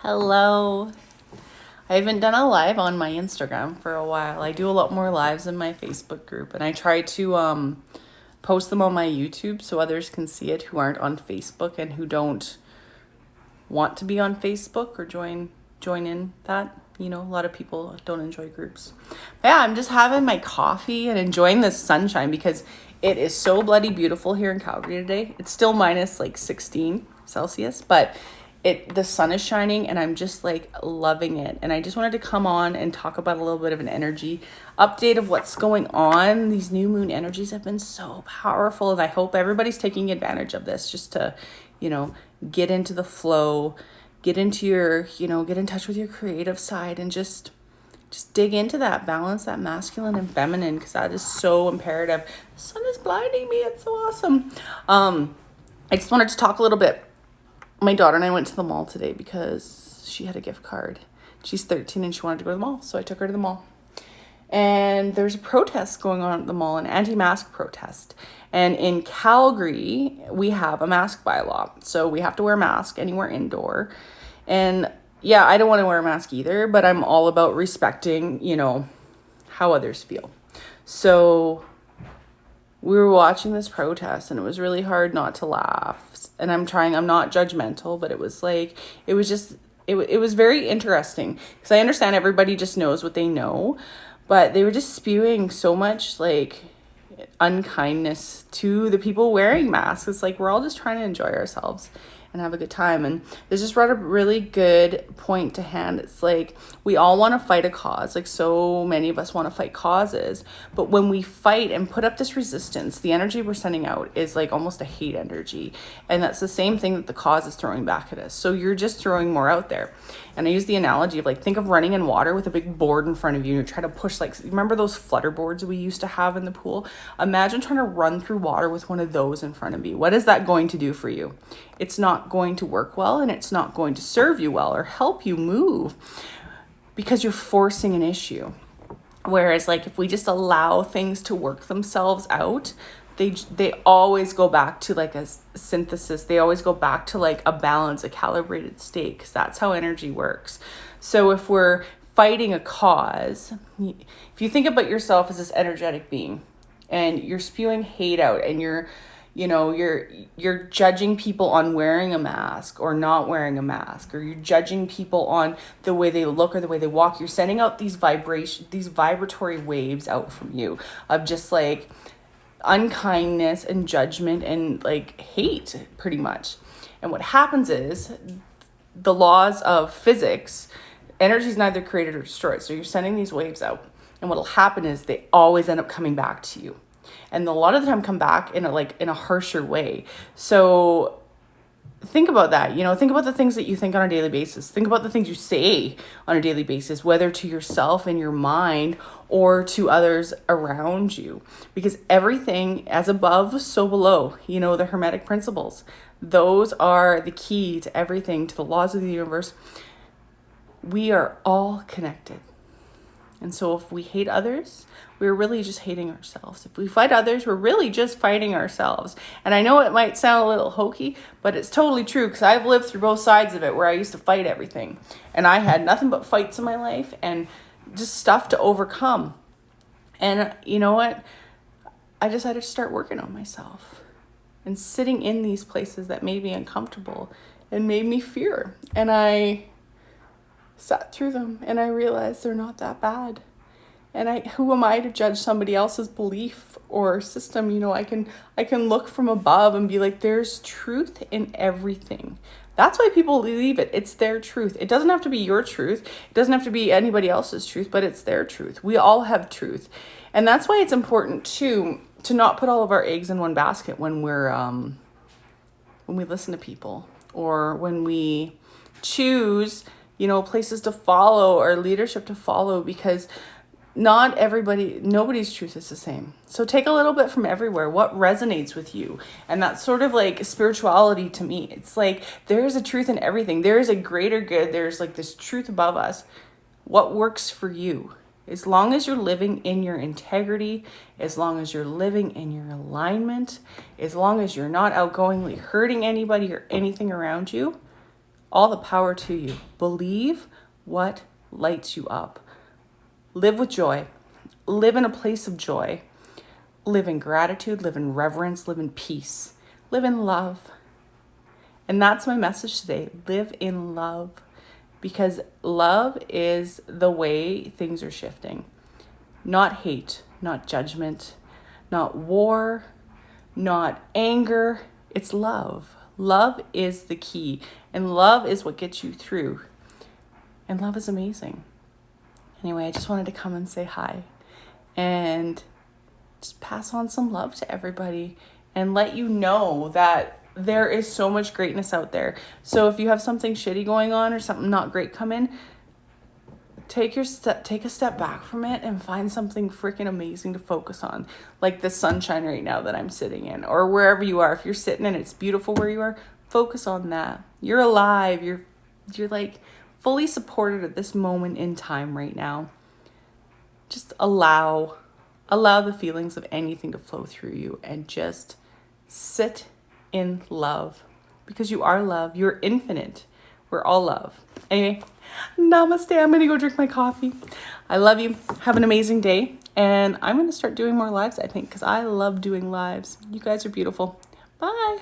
Hello. I haven't done a live on my Instagram for a while. I do a lot more lives in my Facebook group, and I try to post them on my YouTube so others can see it who aren't on Facebook and who don't want to be on Facebook or join in that. You know, a lot of people don't enjoy groups. But yeah, I'm just having my coffee and enjoying the sunshine because it is so bloody beautiful here in Calgary today. It's still minus like 16 Celsius, but the sun is shining and I'm just like loving it. And I just wanted to come on and talk about a little bit of an energy update of what's going on. These new moon energies have been so powerful, and I hope everybody's taking advantage of this just to, get into the flow, get into your, get in touch with your creative side and just dig into that balance, that masculine and feminine, because that is so imperative. The sun is blinding me. It's so awesome. I just wanted to talk a little bit. My daughter and I went to the mall today because she had a gift card. She's 13 and she wanted to go to the mall, so I took her to the mall. And there's a protest going on at the mall, an anti-mask protest. And in Calgary, we have a mask bylaw. So we have to wear a mask anywhere indoor. And yeah, I don't want to wear a mask either, but I'm all about respecting, how others feel. So we were watching this protest and it was really hard not to laugh. And I'm not judgmental, but it was very interesting because I understand everybody just knows what they know, but they were just spewing so much like unkindness to the people wearing masks. It's like we're all just trying to enjoy ourselves and have a good time. And this just brought a really good point to hand. It's like we all want to fight a cause. Like so many of us want to fight causes. But when we fight and put up this resistance, the energy we're sending out is like almost a hate energy. And that's the same thing that the cause is throwing back at us. So you're just throwing more out there. And I use the analogy of like, think of running in water with a big board in front of you and you're trying to push, like, remember those flutter boards we used to have in the pool? Imagine trying to run through water with one of those in front of you. What is that going to do for you? It's not going to work well, and it's not going to serve you well or help you move because you're forcing an issue. Whereas like if we just allow things to work themselves out, they always go back to like a synthesis. They always go back to like a balance, a calibrated state, because that's how energy works. So if we're fighting a cause, if you think about yourself as this energetic being and you're spewing hate out and you're judging people on wearing a mask or not wearing a mask, or you're judging people on the way they look or the way they walk, you're sending out these vibratory waves out from you of just like unkindness and judgment and like hate pretty much. And what happens is the laws of physics, energy is neither created or destroyed. So you're sending these waves out, and what'll happen is they always end up coming back to you. And a lot of the time come back in a harsher way. So think about that. Think about the things that you think on a daily basis. Think about the things you say on a daily basis, whether to yourself in your mind or to others around you. Because everything as above, so below, the Hermetic principles. Those are the key to everything, to the laws of the universe. We are all connected. And so if we hate others, we're really just hating ourselves. If we fight others, we're really just fighting ourselves. And I know it might sound a little hokey, but it's totally true because I've lived through both sides of it where I used to fight everything. And I had nothing but fights in my life and just stuff to overcome. And you know what? I decided to start working on myself and sitting in these places that made me uncomfortable and made me fear. And I sat through them and I realized they're not that bad. And who am I to judge somebody else's belief or system? I can look from above and be like, there's truth in everything. That's why people believe it. It's their truth. It doesn't have to be your truth. It doesn't have to be anybody else's truth, but it's their truth. We all have truth. And that's why it's important to not put all of our eggs in one basket when when we listen to people or when we choose places to follow or leadership to follow, because nobody's truth is the same. So take a little bit from everywhere. What resonates with you? And that's sort of like spirituality to me. It's like there is a truth in everything. There is a greater good. There's like this truth above us. What works for you? As long as you're living in your integrity, as long as you're living in your alignment, as long as you're not outgoingly hurting anybody or anything around you, All the power to you. Believe what lights you up. Live with joy. Live in a place of joy. Live in gratitude, live in reverence, live in peace, live in love. And that's my message today. Live in love, because love is the way things are shifting. Not hate, not judgment, not war, not anger. It's love. Love is the key, and love is what gets you through. And love is amazing. Anyway, I just wanted to come and say hi and just pass on some love to everybody and let you know that there is so much greatness out there. So if you have something shitty going on or something not great come in, take a step back from it and find something freaking amazing to focus on. Like the sunshine right now that I'm sitting in, or wherever you are. If you're sitting and it's beautiful where you are, focus on that. You're alive. You're like fully supported at this moment in time right now. Just allow the feelings of anything to flow through you and just sit in love, because you are love. You're infinite. We're all love. Anyway, namaste. I'm going to go drink my coffee. I love you. Have an amazing day. And I'm going to start doing more lives, I think, because I love doing lives. You guys are beautiful. Bye.